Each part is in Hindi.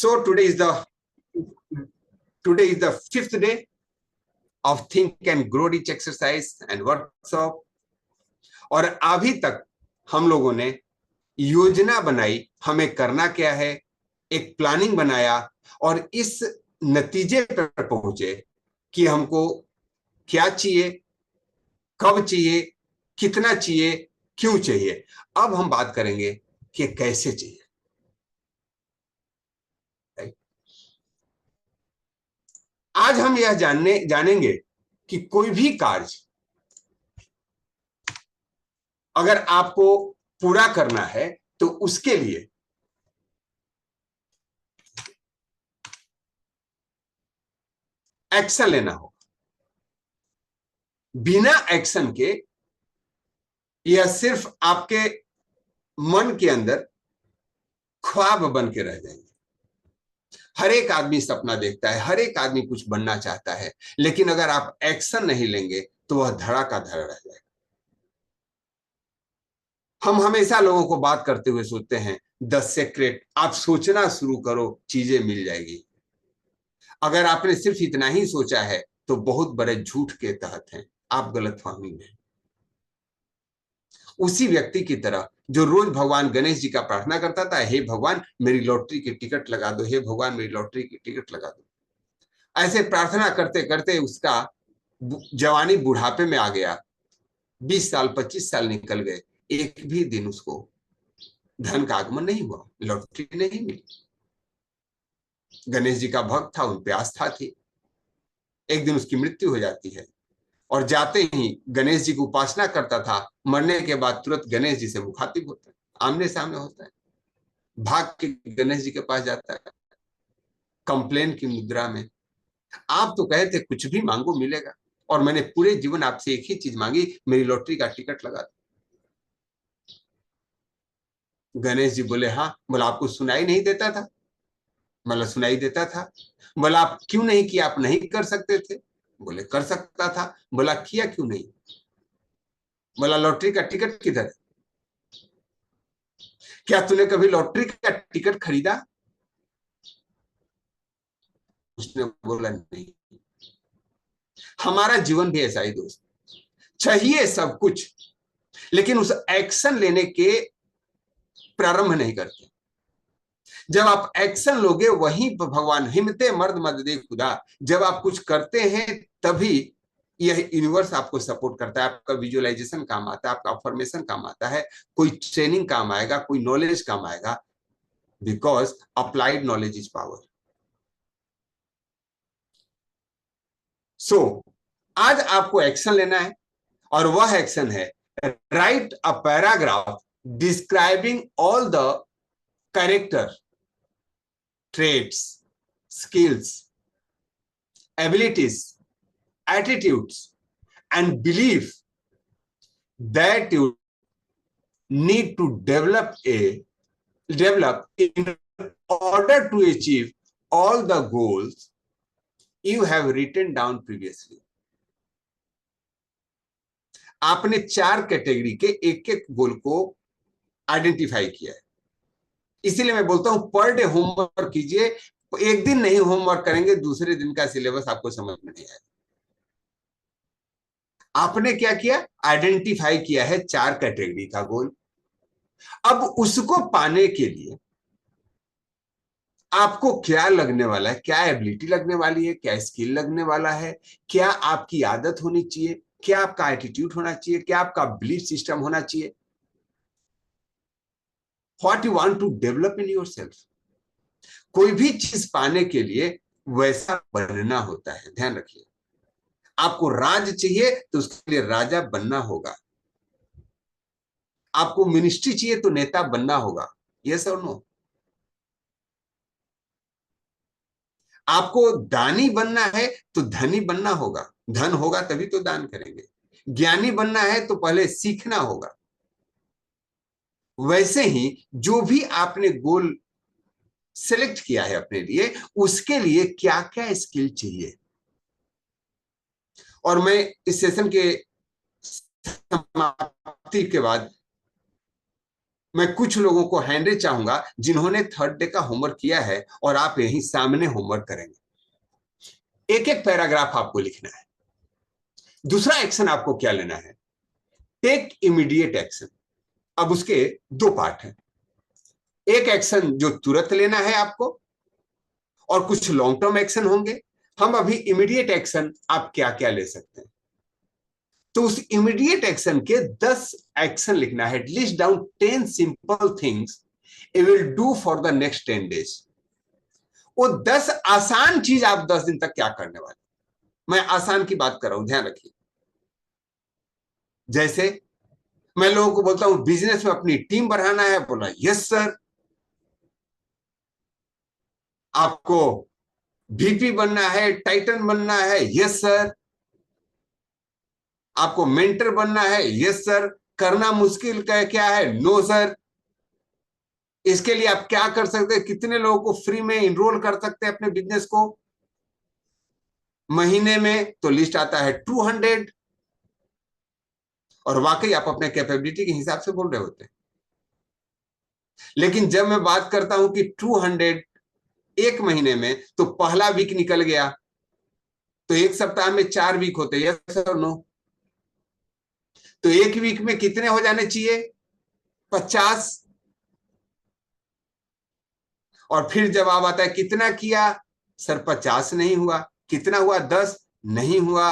So today is the fifth day of Think and Grow Rich exercise and workshop. और अभी तक हम लोगों ने योजना बनाई, हमें करना क्या है, एक प्लानिंग बनाया और इस नतीजे पर पहुंचे कि हमको क्या चाहिए, कब चाहिए, कितना चाहिए, क्यों चाहिए। अब हम बात करेंगे कि कैसे चाहिए। आज हम यह जानेंगे कि कोई भी कार्य अगर आपको पूरा करना है तो उसके लिए एक्शन लेना होगा। बिना एक्शन के यह सिर्फ आपके मन के अंदर ख्वाब बन के रह जाएंगे। हर एक आदमी सपना देखता है, हर एक आदमी कुछ बनना चाहता है, लेकिन अगर आप एक्शन नहीं लेंगे तो वह धड़ा का धड़ा रह जाएगा। हम हमेशा लोगों को बात करते हुए सोचते हैं 10 सीक्रेट, आप सोचना शुरू करो, चीजें मिल जाएगी। अगर आपने सिर्फ इतना ही सोचा है तो बहुत बड़े झूठ के तहत हैं, आप गलतफहमी में। उसी व्यक्ति की तरह जो रोज भगवान गणेश जी का प्रार्थना करता था, हे भगवान मेरी लॉटरी की टिकट लगा दो, हे भगवान मेरी लॉटरी की टिकट लगा दो। ऐसे प्रार्थना करते करते उसका जवानी बुढ़ापे में आ गया। 20 साल 25 साल निकल गए, एक भी दिन उसको धन का आगमन नहीं हुआ, लॉटरी नहीं मिली। गणेश जी का भक्त था, उन पे आस्था थी। एक दिन उसकी मृत्यु हो जाती है और जाते ही गणेश जी की उपासना करता था, मरने के बाद तुरंत गणेश जी से मुखातिब होता है, आमने सामने होता है, भाग के गणेश जी के पास जाता है कंप्लेन की मुद्रा में। आप तो कहे थे कुछ भी मांगो मिलेगा, और मैंने पूरे जीवन आपसे एक ही चीज मांगी, मेरी लॉटरी का टिकट लगा दो। गणेश जी बोले हाँ। बोला आपको सुनाई नहीं देता था? मतलब सुनाई देता था। बोला आप क्यों नहीं किया, आप नहीं कर सकते थे? बोले कर सकता था। बोला किया क्यों नहीं? बोला लॉटरी का टिकट किधर है? क्या तूने कभी लॉटरी का टिकट खरीदा? उसने बोला नहीं। हमारा जीवन भी ऐसा ही दोस्त, चाहिए सब कुछ लेकिन उस एक्शन लेने के प्रारंभ नहीं करते। जब आप एक्शन लोगे वहीं पर भगवान हिम्मते मर्द मद दे खुदा। जब आप कुछ करते हैं तभी यह यूनिवर्स आपको सपोर्ट करता है, आपका विजुअलाइजेशन काम आता है, आपका अफर्मेशन काम आता है, कोई ट्रेनिंग काम आएगा, कोई नॉलेज काम आएगा, because applied knowledge is power. So आज आपको एक्शन लेना है और वह एक्शन है write a paragraph describing all the character traits, skills, abilities, attitudes, and belief that you need to develop in order to achieve all the goals you have written down previously. आपने 4 कैटेगरी के एक एक गोल को आइडेंटिफाई किया है। इसीलिए मैं बोलता हूं पर डे होमवर्क कीजिए। एक दिन नहीं होमवर्क करेंगे, दूसरे दिन का सिलेबस आपको समझ में नहीं आएगा। आपने क्या किया? आइडेंटिफाई किया है 4 कैटेगरी का गोल। अब उसको पाने के लिए आपको क्या लगने वाला है, क्या एबिलिटी लगने वाली है, क्या स्किल लगने वाला है, क्या आपकी आदत होनी चाहिए, क्या आपका एटीट्यूड होना चाहिए, क्या आपका बिलीफ सिस्टम होना चाहिए। What you want to develop in yourself. कोई भी चीज पाने के लिए वैसा बनना होता है, ध्यान रखिए। आपको राज चाहिए तो उसके लिए राजा बनना होगा। आपको मिनिस्ट्री चाहिए तो नेता बनना होगा। यस और नो? आपको दानी बनना है तो धनी बनना होगा। धन होगा तभी तो दान करेंगे। ज्ञानी बनना है तो पहले सीखना होगा। वैसे ही जो भी आपने गोल सेलेक्ट किया है अपने लिए, उसके लिए क्या क्या स्किल चाहिए। और मैं इस सेशन के समाप्ति के बाद मैं कुछ लोगों को हैंडल चाहूंगा जिन्होंने थर्ड डे का होमवर्क किया है और आप यहीं सामने होमवर्क करेंगे। एक एक पैराग्राफ आपको लिखना है। दूसरा एक्शन आपको क्या लेना है? Take immediate action. अब उसके दो पार्ट हैं। एक एक्शन जो तुरंत लेना है आपको, और कुछ लॉन्ग टर्म एक्शन होंगे। हम अभी इमीडिएट एक्शन आप क्या क्या ले सकते हैं, तो उस इमीडिएट एक्शन के 10 एक्शन लिखना है। List down 10 simple things you will do for the next 10 days. वो 10 आसान चीज आप 10 दिन तक क्या करने वाले। मैं आसान की बात कर रहा हूं, ध्यान रखिए। जैसे मैं लोगों को बोलता हूं बिजनेस में अपनी टीम बढ़ाना है, बोला यस सर। आपको VP बनना है, टाइटन बनना है, यस सर। आपको मेंटर बनना है, यस सर। करना मुश्किल क्या है, नो सर। इसके लिए आप क्या कर सकते हैं, कितने लोगों को फ्री में इनरोल कर सकते हैं अपने बिजनेस को महीने में, तो लिस्ट आता है 200। और वाकई आप अपने कैपेबिलिटी के हिसाब से बोल रहे होते हैं। लेकिन जब मैं बात करता हूं कि 200 एक महीने में, तो पहला वीक निकल गया, तो एक सप्ताह में 4 वीक होते हैं, यस और नो। तो एक वीक में कितने हो जाने चाहिए, 50। और फिर जवाब आता है कितना किया, सर 50 नहीं हुआ। कितना हुआ, 10 नहीं हुआ,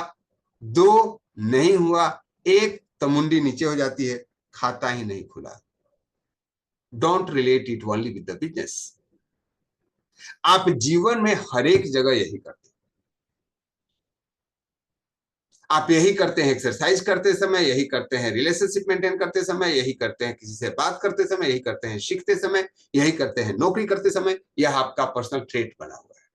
2 नहीं हुआ, 1, तो मुंडी नीचे हो जाती है, खाता ही नहीं खुला। Don't relate it only with the business. आप जीवन में हर एक जगह यही करते हैं। आप यही करते हैं एक्सरसाइज करते समय, यही करते हैं रिलेशनशिप मेंटेन करते समय, यही करते हैं किसी से बात करते समय, यही करते हैं सीखते समय, यही करते हैं नौकरी करते समय। यह आपका पर्सनल ट्रेट बना हुआ है।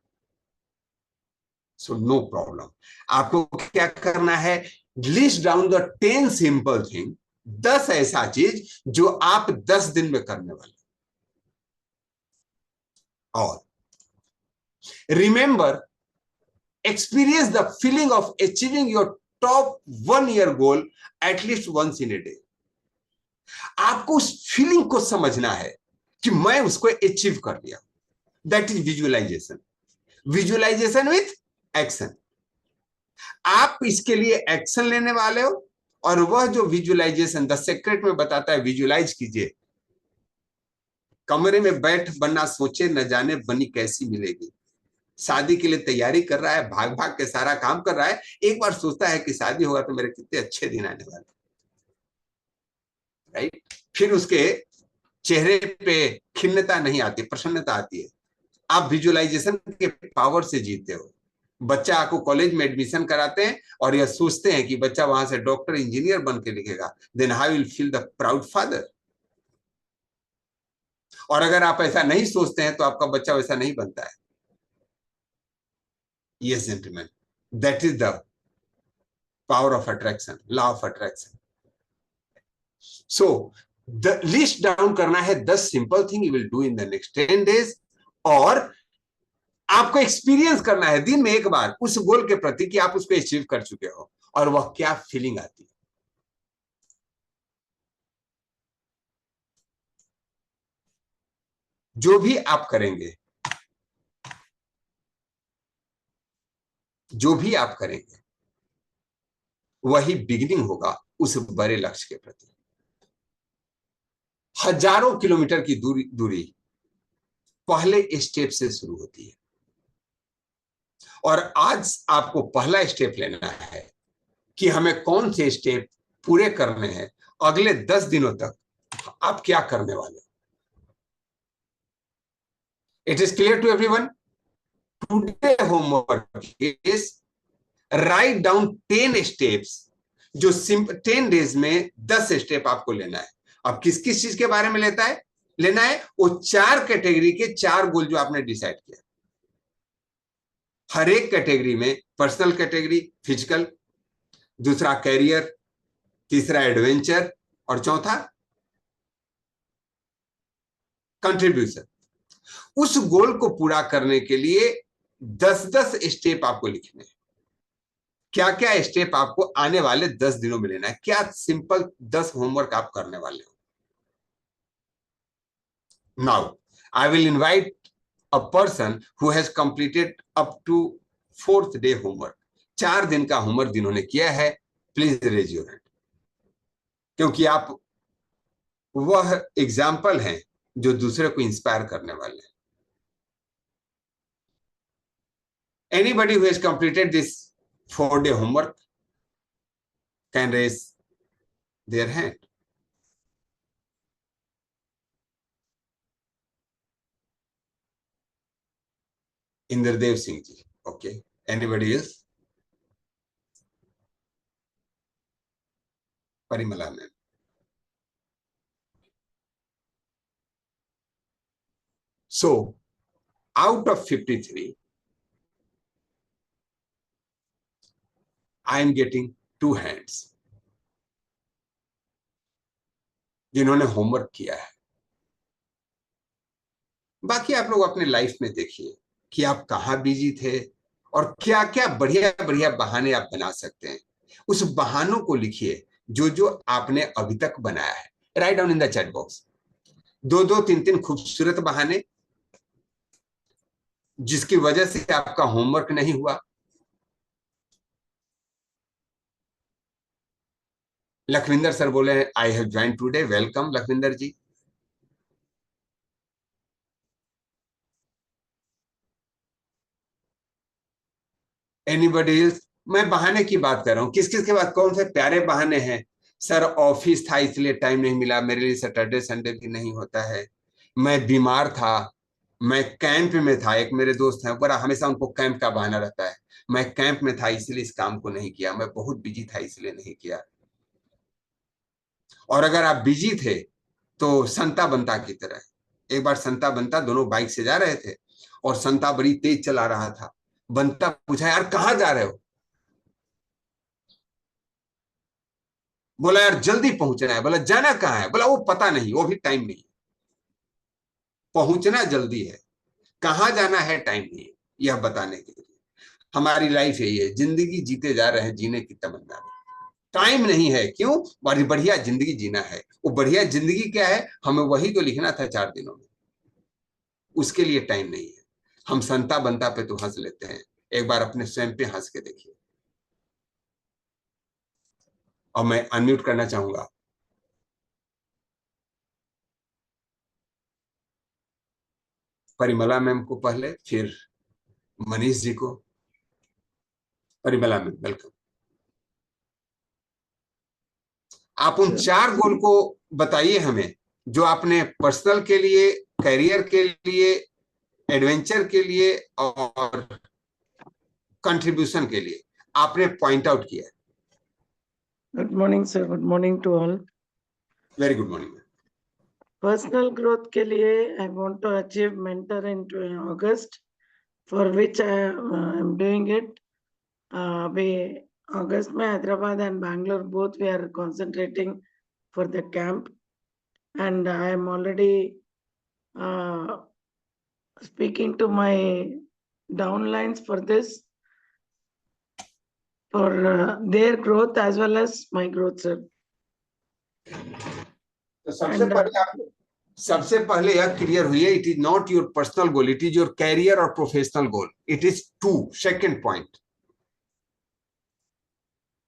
So no problem. आपको क्या करना है, list down the 10 simple thing, 10 ऐसा चीज जो आप 10 दिन में करने वाले। और remember, experience the feeling of achieving your top 1 year goal at least once in a day। आपको उस फीलिंग को समझना है कि मैं उसको अचीव कर लिया। That is visualisation. Visualisation with action. आप इसके लिए एक्शन लेने वाले हो, और वह जो विजुअलाइजेशन द सीक्रेट में बताता है, विजुअलाइज कीजिए। कमरे में बैठ बनना सोचे, न जाने बनी कैसी मिलेगी। शादी के लिए तैयारी कर रहा है, भाग भाग के सारा काम कर रहा है, एक बार सोचता है कि शादी होगा तो मेरे कितने अच्छे दिन आने वाले। राइट। फिर उसके चेहरे पे खिन्नता नहीं आती, प्रसन्नता आती है। आप विजुअलाइजेशन के पावर से जीतते हो। बच्चा आपको कॉलेज में एडमिशन कराते हैं और यह सोचते हैं कि बच्चा वहां से डॉक्टर इंजीनियर बन के लिखेगा, then I will feel the proud father. और अगर आप ऐसा नहीं सोचते हैं तो आपका बच्चा वैसा नहीं बनता है। Yes gentleman, that is the power of attraction, law of attraction. So the list down करना है 10 simple thing you will do in the next 10 days. और आपको एक्सपीरियंस करना है दिन में एक बार उस गोल के प्रति कि आप उसको अचीव कर चुके हो, और वह क्या फीलिंग आती है। जो भी आप करेंगे, जो भी आप करेंगे, वही बिगिनिंग होगा उस बड़े लक्ष्य के प्रति। हजारों किलोमीटर की दूरी पहले स्टेप से शुरू होती है। और आज आपको पहला स्टेप लेना है कि हमें कौन से स्टेप पूरे करने हैं अगले 10 दिनों तक। आप क्या करने वाले। It is clear to everyone. Today homework is write down 10 steps, जो 10 डेज में 10 स्टेप आपको लेना है। अब किस किस चीज के बारे में लेना है, वो 4 कैटेगरी के 4 गोल जो आपने डिसाइड किया। हर एक कैटेगरी में, पर्सनल कैटेगरी फिजिकल, दूसरा कैरियर, तीसरा एडवेंचर, और चौथा कंट्रीब्यूशन। उस गोल को पूरा करने के लिए 10-10 स्टेप आपको लिखने हैं। क्या क्या स्टेप आपको आने वाले 10 दिनों में लेना है, क्या सिंपल 10 होमवर्क आप करने वाले हो। Now, I will invite a person who has completed up to 4th day homework. 4 दिन का होमवर्क जिन्होंने किया है, प्लीज रेज योर हैंड, क्योंकि आप वह एग्जाम्पल हैं जो दूसरे को इंस्पायर करने वाले हैं. Anybody who has completed this 4-day homework can raise their hand. Inderdev Singh ji. Okay. Anybody else? Parimala ma'am. So, out of 53, I am getting 2 hands जिन्होंने होमवर्क किया है. बाकी आप लोग अपने लाइफ में देखिए कि आप कहाँ बिजी थे और क्या क्या बढ़िया बढ़िया बहाने आप बना सकते हैं. उस बहानों को लिखिए जो जो आपने अभी तक बनाया है. Write down in the chat box 2-2, 3-3 खूबसूरत बहाने जिसकी वजह से आपका होमवर्क नहीं हुआ. लखविंदर सर बोले I have join today. Welcome Lakhwinder ji. Anybody else? मैं बहाने की बात कर रहा हूं. किस किस के बाद कौन से प्यारे बहाने हैं? सर ऑफिस था इसलिए टाइम नहीं मिला, मेरे लिए सैटरडे संडे भी नहीं होता है, मैं बीमार था, मैं कैंप में था. एक मेरे दोस्त हैं बड़ा, हमेशा उनको कैंप का बहाना रहता है, मैं कैंप में था इसलिए इस काम को नहीं किया, मैं बहुत बिजी था इसलिए नहीं किया. और अगर आप बिजी थे तो संता बंता की तरह. एक बार संता बंता दोनों बाइक से जा रहे थे और संता बड़ी तेज चला रहा था. बंता पूछा यार कहाँ जा रहे हो? बोला यार जल्दी पहुंचना है. बोला जाना कहाँ है? बोला वो पता नहीं, वो भी टाइम नहीं. पहुंचना जल्दी है, कहाँ जाना है टाइम नहीं है, यह बताने के लिए. हमारी लाइफ यही है, जिंदगी जीते जा रहे हैं जीने की तमन्ना में. टाइम नहीं है. क्यों? बड़ी बढ़िया जिंदगी जीना है. वो बढ़िया जिंदगी क्या है हमें वही तो लिखना था 4 दिनों में. उसके लिए टाइम नहीं है. हम संता बनता पे तो हंस लेते हैं. एक बार अपने स्वयं पे हंस के देखिए. और मैं अनम्यूट करना चाहूंगा परिमला मैम को पहले, फिर मनीष जी को. Parimala ma'am welcome. आप उन 4 गोल को बताइए हमें जो आपने पर्सनल के लिए, करियर के लिए, एडवेंचर के लिए और कंट्रीब्यूशन के लिए आपने पॉइंट आउट किया. Good morning, sir. Good morning to all. Very good morning. Personal growth के लिए I want to achieve mentor in August, for which I am doing it. We August में Hyderabad and Bangalore both we are concentrating for the camp, and I am already speaking to my downlines for this, for their growth as well as my growth, sir. तो सबसे पहले यह क्लियर हुई है, it is not your personal goal, it is your career और professional goal. It is 2. Second point.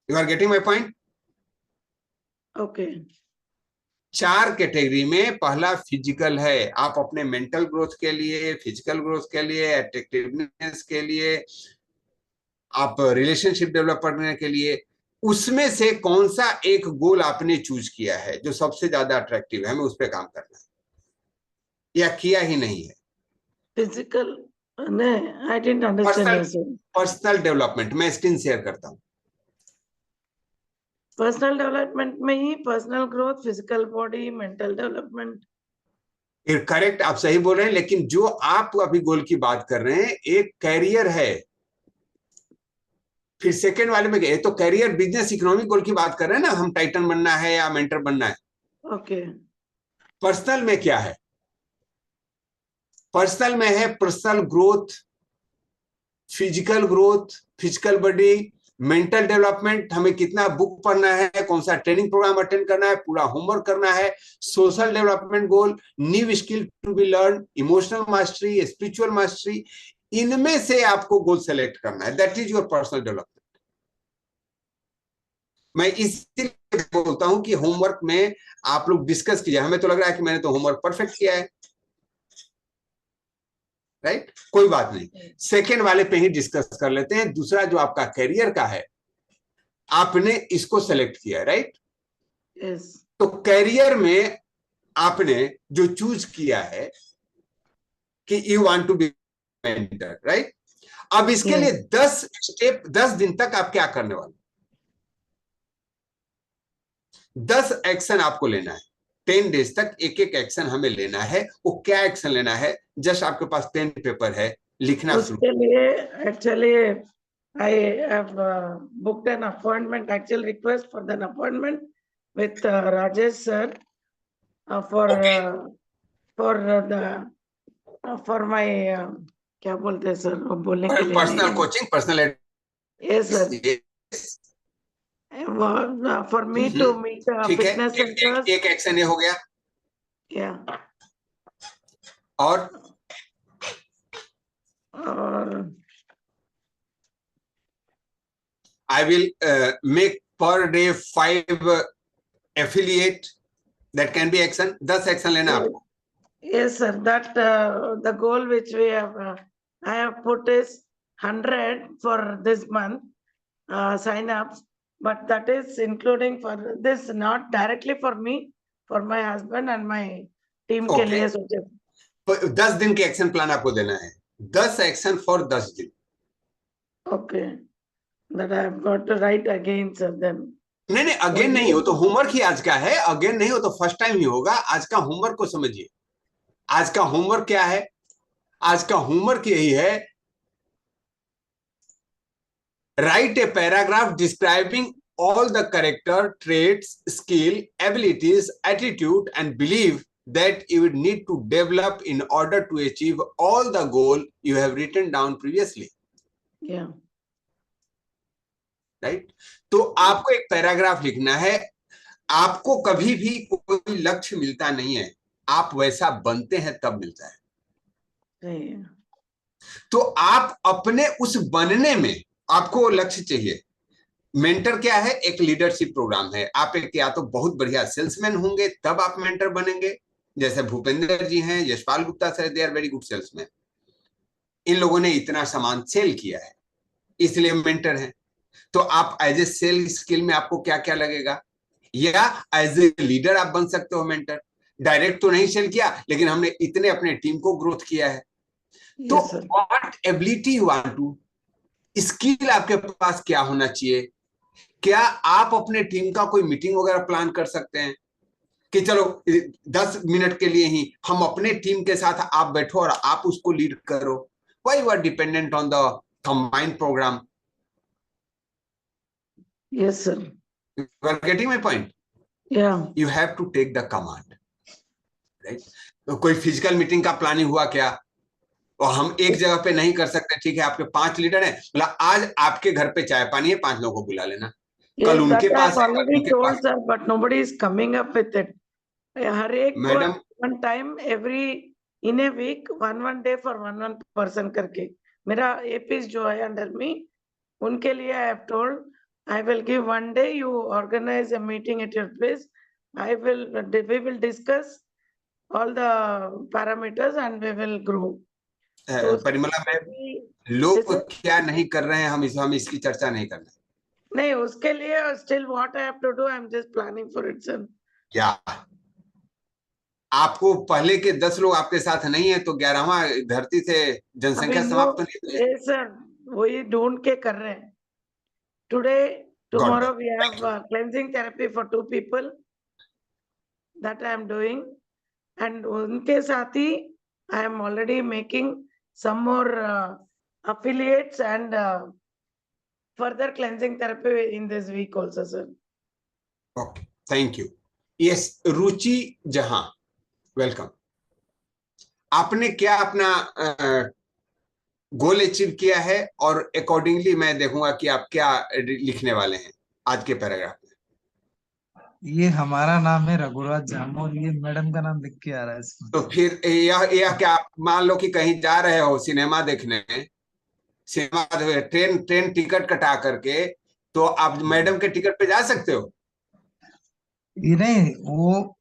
You are getting my point? Okay. 4 category में पहला फिजिकल है. आप अपने मेंटल ग्रोथ के लिए, फिजिकल ग्रोथ के लिए, अट्रैक्टिवनेस के लिए, आप रिलेशनशिप डेवलप करने के लिए, उसमें से कौन सा एक गोल आपने चूज किया है जो सबसे ज्यादा अट्रैक्टिव है, हमें उस पर काम करना है या किया ही नहीं है? फिजिकल नहीं, I didn't understand. Personal development मैं स्क्रीन शेयर करता हूँ. पर्सनल डेवलपमेंट में ही personal growth, physical body, mental development. Correct, आप सही बोल रहे हैं. लेकिन जो आप अभी गोल की बात कर रहे हैं एक कैरियर है, फिर सेकंड वाले में तो कैरियर बिजनेस इकोनॉमिक गोल की बात कर रहे हैं ना हम, टाइटन बनना है या मेंटर बनना है. ओके. पर्सनल में क्या है? पर्सनल में है personal growth, physical body, mental development, हमें कितना बुक पढ़ना है, कौन सा ट्रेनिंग प्रोग्राम अटेंड करना है, पूरा होमवर्क करना है, social development goal, new skill to be learn, emotional mastery, spiritual mastery, इनमें से आपको गोल सेलेक्ट करना है। That is your personal development. मैं इसीलिए बोलता हूं कि होमवर्क में आप लोग डिस्कस कीजिए। हमें तो लग रहा है कि मैंने तो होमवर्क परफेक्ट किया है, राइट, कोई बात नहीं, सेकेंड वाले पे ही डिस्कस कर लेते हैं। दूसरा जो आपका करियर का है, आपने इसको सेलेक्ट किया, राइट? Yes. तो करियर में आपने जो चूज किया है कि you want to be mentor, right? अब इसके Yes. लिए 10 स्टेप, 10 दिन तक आप क्या करने वाले? 10 एक्शन आपको लेना है। 10 डेज तक एक एक एक्शन हमें लेना है। वो क्या एक्शन लेना है? जस्ट आपके पास पेन पेपर है, लिखना शुरू। उसके लिए actually I have booked an appointment, actual request for an appointment with Rajesh sir for the for my क्या बोलते हैं सर, वो बोलने के लिए नहीं पर्सनल है। Coaching, personal Yes sir. For me to meet ठीक है, fitness centers. एक एक्शन ये हो गया। Yeah. और I will make per day 5 affiliate. That can be action. 10 action लेना आपको। Yes sir, that the goal which we have I have put is 100 for this month sign-ups, but that is including for this, not directly for me, for my husband and my team के लिए सोचे। 10 दिन के एक्शन प्लान आपको देना है। 10 एक्शन फॉर 10 दिन। Okay, that I have got to write again sir then. नहीं, अगेन नहीं, हो तो होमवर्क ही आज का है। अगेन नहीं हो तो फर्स्ट टाइम ही होगा। आज का होमवर्क को समझिए। आज का होमवर्क क्या है? आज का होमवर्क यही है, right a paragraph describing all the character traits, skill, abilities, attitude and belief that you would need to develop in order to achieve all the goal you have written down previously. Yeah. Right? तो आपको एक पैराग्राफ लिखना है। आपको कभी भी कोई लक्ष्य मिलता नहीं है, आप वैसा बनते हैं तब मिलता है। तो आप अपने उस बनने में आपको लक्ष्य चाहिए। मेंटर क्या है? एक लीडरशिप प्रोग्राम है। आप एक या तो बहुत बढ़िया सेल्समैन होंगे तब आप मेंटर बनेंगे, जैसे भूपेंद्र जी हैं, Yashpal Gupta sir, they are very good salesman. इन लोगों ने इतना सामान सेल किया है, इसलिए मेंटर हैं। तो आप एज ए सेल स्किल में आपको क्या क्या लगेगा, या एज ए लीडर आप बन सकते हो मेंटर। डायरेक्ट तो नहीं सेल किया, लेकिन हमने इतने अपने टीम को ग्रोथ किया है। तो what ability you want to, skill आपके पास क्या होना चाहिए? क्या आप अपने टीम का कोई मीटिंग वगैरह प्लान कर सकते हैं कि चलो 10 मिनट के लिए ही हम अपने टीम के साथ आप बैठो और आप उसको लीड करो? Why you are dependent on the combined program? Yes sir. You are getting my point? Yeah. You have to take the command, right? तो कोई फिजिकल मीटिंग का प्लानिंग हुआ क्या? और हम एक जगह पे नहीं कर सकते, ठीक है, आपके 5 लीडर हैं, मतलब आज आपके घर पे चाय पानी है, 5 लोगों को बुला लेना। Yes, that I have already told sir, but nobody is coming up with it. हर एक madam, one time every in a week one day for one person करके मेरा APs जो है under me, उनके लिए I have told I will give one day, you organize a meeting at your place. we will discuss all the parameters and we will grow. Parimala ma'am, लोग क्या नहीं कर रहे हैं, हम इसकी चर्चा नहीं कर रहे। नहीं, उसके लिए still what I have to do, I am just planning for it sir. क्या आपको पहले के 10 लोग आपके साथ नहीं है तो 11वां धरती से जनसंख्या समाप्त नहीं हुई? सर वही ढूंढ के कर रहे हैं। Tomorrow we have cleansing therapy for 2 people that I am doing, and उनके साथ ही I am already making some more affiliates and further cleansing therapy in this week also sir. Okay, thank you. Yes, रुचि जहां, वेलकम। आपने क्या अपना गोल अचीव किया है, और अकॉर्डिंगली मैं देखूंगा कि आप क्या लिखने वाले हैं आज के पैराग्राफ में। ये हमारा नाम है रघुराज जामू और ये मैडम का नाम लिख के आ रहा है इसमें। तो फिर यह क्या, आप मान लो कि कहीं जा रहे हो सिनेमा देखने, सिनेमा ट्रेन ट्रेन टिकट कटा करके, तो आप मैडम के टिकट पे जा सकते हो? ये नहीं, वो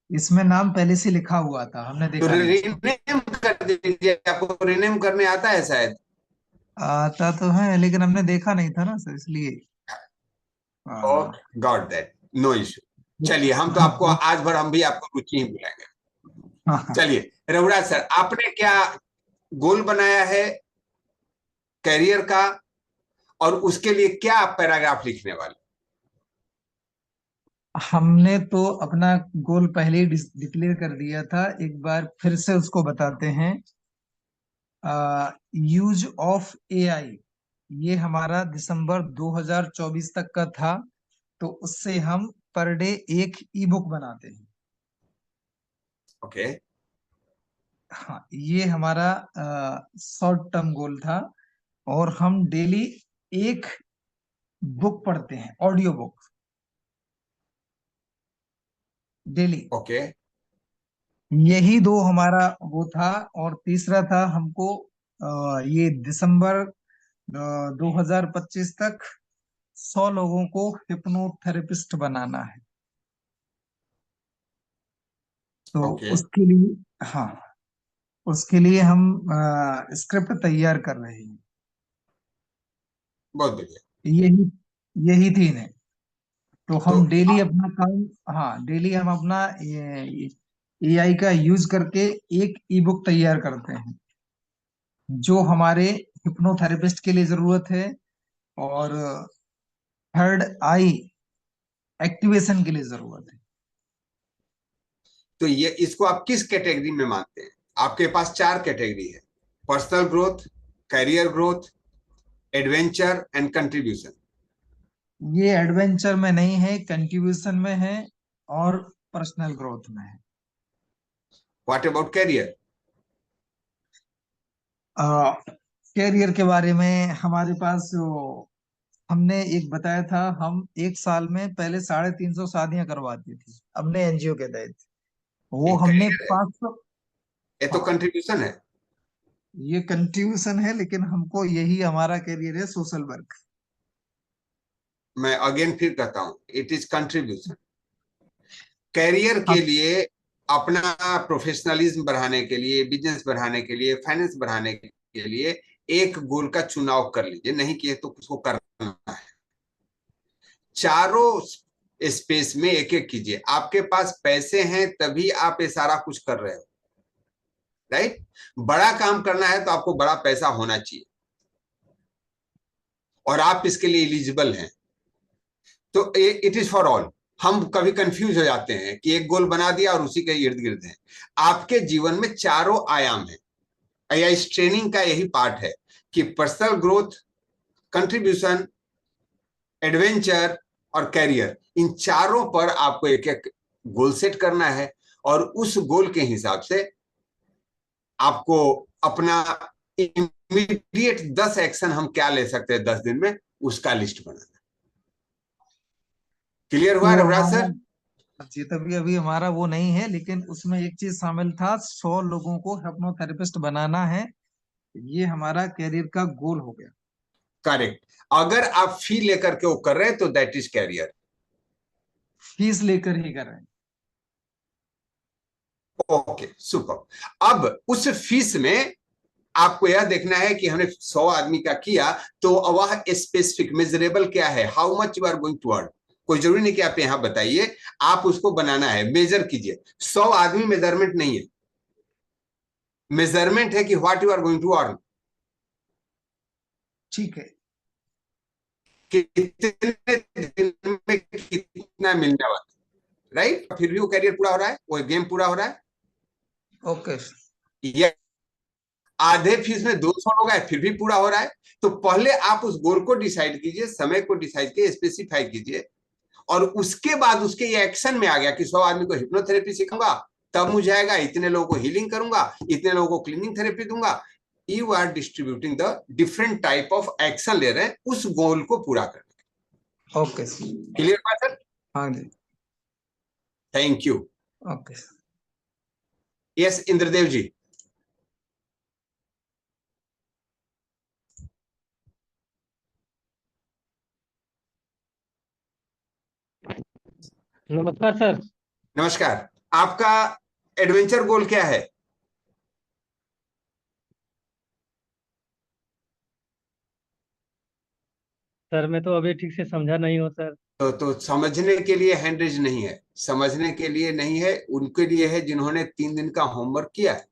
इसमें नाम पहले से लिखा हुआ था, हमने तो देखा नहीं इसको। रिनेम कर दीजिए, आपको रिनेम करने आता है शायद। आता तो है लेकिन हमने देखा नहीं था ना सर, इसलिए। हाँ। Got that, no issue. चलिए, हम तो आपको आज भर हम भी आपको रुचि ही बुलाएंगे। हाँ। चलिए रघुराज सर, आपने क्या गोल बनाया है कैरियर का, और उसके लिए क्या आप पैराग्राफ लिखने वाले? हमने तो अपना गोल पहले ही डिक्लेयर कर दिया था, एक बार फिर से उसको बताते हैं। यूज ऑफ एआई, ये हमारा दिसंबर 2024 तक का था, तो उससे हम पर डे एक ई बुक बनाते हैं। ओके। हाँ, ये हमारा शॉर्ट टर्म गोल था। और हम डेली एक बुक पढ़ते हैं, ऑडियो बुक, डेली। ओके। यही दो हमारा वो था। और तीसरा था हमको ये दिसंबर 2025 तक 100 लोगों को हिप्नोथेरेपिस्ट बनाना है। तो ओके। उसके लिए, हाँ, उसके लिए हम स्क्रिप्ट तैयार कर रहे हैं। बहुत बढ़िया। यही यही तीन है। तो तो हम डेली अपना काम, हाँ, डेली हम अपना एआई का यूज करके एक ई बुक तैयार करते हैं, जो हमारे हिप्नोथेरेपिस्ट के लिए जरूरत है, और थर्ड आई एक्टिवेशन के लिए जरूरत है। तो ये इसको आप किस कैटेगरी में मानते हैं? आपके पास चार कैटेगरी है: personal growth, career growth, adventure and contribution. ये एडवेंचर में नहीं है, कंट्रीब्यूशन में है, और पर्सनल ग्रोथ में है। What about career? कैरियर के बारे में हमारे पास हमने एक बताया था, हम एक साल में पहले 350 शादियां करवाती थी अपने एनजीओ के तहत। ये वो हमने कैरियर है, 500। ये तो हाँ, कंट्रीब्यूशन है। ये कंट्रीब्यूशन है, लेकिन हमको यही हमारा करियर है, सोशल वर्क। मैं अगेन फिर कहता हूं, इट इज कंट्रीब्यूशन। कैरियर के अब लिए, अपना प्रोफेशनलिज्म बढ़ाने के लिए, बिजनेस बढ़ाने के लिए, फाइनेंस बढ़ाने के लिए एक गोल का चुनाव कर लीजिए, नहीं किए तो उसको करना है। चारों स्पेस में एक एक कीजिए। आपके पास पैसे हैं तभी आप ये सारा कुछ कर रहे हो, राइट? बड़ा काम करना है तो आपको बड़ा पैसा होना चाहिए, और आप इसके लिए एलिजिबल हैं। तो इट इज फॉर ऑल। हम कभी कंफ्यूज हो जाते हैं कि एक गोल बना दिया और उसी के इर्द गिर्द है। आपके जीवन में चारों आयाम है, या इस ट्रेनिंग का यही पार्ट है कि पर्सनल ग्रोथ, कंट्रीब्यूशन, एडवेंचर और कैरियर, इन चारों पर आपको एक एक गोल सेट करना है, और उस गोल के हिसाब से आपको अपना इमीडिएट 10 एक्शन हम क्या ले सकते हैं 10 दिन में, उसका लिस्ट बनाना। क्लियर हुआ वो रघुराज हमारा, सर? जी, तभी अभी हमारा वो नहीं है, लेकिन उसमें एक चीज शामिल था, 100 लोगों को हिप्नोथेरेपिस्ट बनाना है। ये हमारा करियर का गोल हो गया। करेक्ट। अगर आप फी लेकर के वो कर रहे हैं तो दैट इज कैरियर। फीस लेकर ही कर रहे हैं। Okay, super. अब उस फीस में आपको यह देखना है कि हमने 100 आदमी का किया, तो वह स्पेसिफिक मेजरेबल क्या है, how much you are going to earn. कोई जरूरी नहीं कि आप यहां बताइए, आप उसको बनाना है, मेजर कीजिए। 100 आदमी मेजरमेंट नहीं है, मेजरमेंट है कि what you are going to earn, ठीक है। कितने दिन में कितना मिलने वाला, राइट? फिर भी वो कैरियर पूरा हो रहा है, वो गेम पूरा हो रहा है। ओके। या आधे फीस में 200 लोग आए फिर भी पूरा हो रहा है। तो पहले आप उस गोल को डिसाइड कीजिए, समय को डिसाइड कीजिए, स्पेसिफाई कीजिए, और उसके बाद उसके ये एक्शन में आ गया कि 100 आदमी को हिप्नोथेरेपी सिखाऊंगा, तब मुझे आएगा, इतने लोगों को हीलिंग करूंगा, इतने लोगों को क्लीनिंग थेरेपी दूंगा। You are distributing the different type of action ले रहे हैं उस गोल को पूरा करने। Okay sir. क्लियर बात सर? हाँ जी। Thank you. Okay sir. Yes Indradev ji. नमस्कार सर। नमस्कार। आपका एडवेंचर गोल क्या है? सर मैं तो अभी ठीक से समझा नहीं हूँ सर। तो समझने के लिए हैंड रेज नहीं है, समझने के लिए नहीं है, उनके लिए है जिन्होंने 3 दिन का होमवर्क किया है।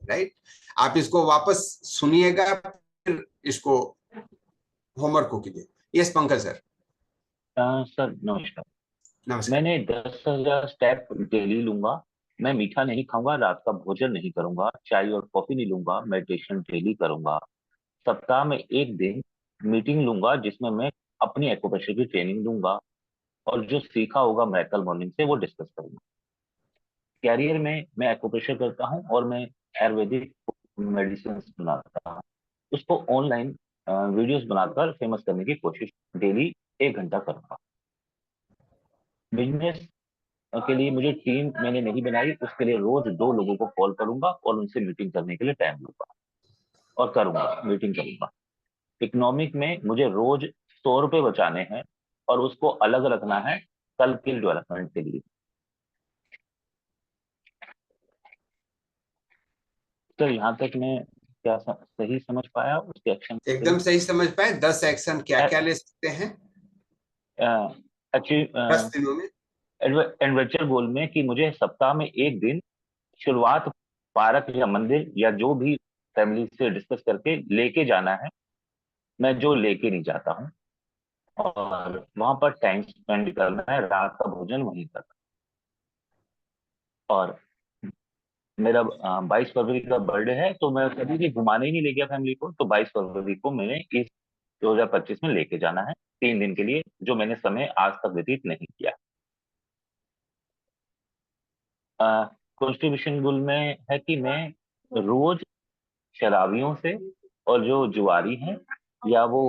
राइट, आप इसको वापस सुनिएगा, फिर इसको होमवर्क को कीजिए। Yes Pankaj sir. सर नमस्कार। नमस्कार। मैंने 10,000 स्टेप डेली लूंगा। मैं मीठा नहीं खाऊंगा, रात का भोजन नहीं करूंगा, चाय और कॉफी नहीं लूंगा, मेडिटेशन डेली करूंगा। सप्ताह में एक दिन मीटिंग लूंगा जिसमें मैं अपनी एक्यूप्रेशर की ट्रेनिंग दूंगा और जो सीखा होगा मेरेकल मॉर्निंग से वो डिस्कस करूंगा। कैरियर में मैं एक्यूप्रेशर करता हूँ और मैं आयुर्वेदिक मेडिसिन बनाता हूँ। उसको ऑनलाइन वीडियोस बनाकर फेमस करने की कोशिश डेली 1 घंटा करूंगा। बिजनेस के लिए मुझे टीम मैंने नहीं बनाई, उसके लिए रोज 2 लोगों को कॉल करूंगा और उनसे मीटिंग करने के लिए टाइम लूंगा और करूंगा, मीटिंग करूंगा। इकोनॉमिक में मुझे रोज 100 रुपए बचाने हैं और उसको अलग रखना है कल के डेवलपमेंट के लिए। तो यहाँ तक मैं क्या सही समझ पाया उसके एक्शन? एकदम सही समझ पाए। 10 एक्शन क्या क्या ले सकते हैं 10 दिनों में? एडवेंचर गोल में कि मुझे सप्ताह में एक दिन शुरुआत पार्क या मंदिर या जो भी फैमिली से डिस्कस करके लेके जाना है, मैं जो लेके नहीं जाता हूँ, और वहां पर टाइम स्पेंड करना है, रात का भोजन वहीं करना। और मेरा 22 फरवरी का बर्थडे है, तो मैं कभी भी घुमाने ही नहीं ले गया फैमिली को, तो 22 फरवरी को मैंने इस 2025 में लेके जाना है 3 दिन के लिए, जो मैंने समय आज तक व्यतीत नहीं किया। कॉन्स्टिट्यूशन गोल में है कि मैं रोज शराबियों से और जो जुआरी हैं या वो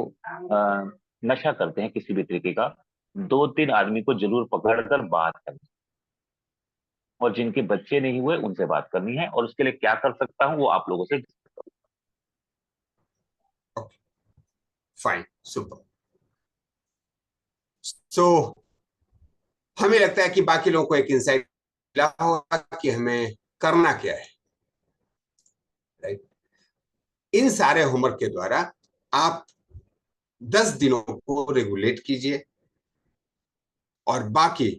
नशा करते हैं किसी भी तरीके का, 2-3 आदमी को जरूर पकड़कर बात करनी, और जिनके बच्चे नहीं हुए उनसे बात करनी है, और उसके लिए क्या कर सकता हूँ वो आप लोगों से डिस्कस करूंगा। Fine, super. सो हमें लगता है कि बाकी लोगों को एक इंसाइट मिला होगा कि हमें करना क्या है। राइट, इन सारे होमवर्क के द्वारा आप 10 दिनों को रेगुलेट कीजिए और बाकी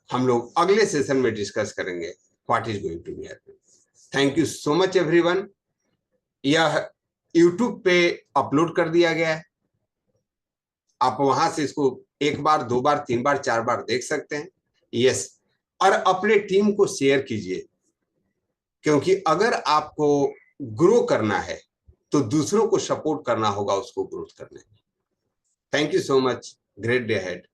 हम लोग अगले सेशन में डिस्कस करेंगे what is going to be happening. Thank you so much everyone. यह यूट्यूब पे अपलोड कर दिया गया है, आप वहां से इसको 1 बार 2 बार 3 बार 4 बार देख सकते हैं। यस, और अपने टीम को शेयर कीजिए, क्योंकि अगर आपको ग्रो करना है तो दूसरों को सपोर्ट करना होगा उसको ग्रोथ करने में। Thank you so much. Great day ahead.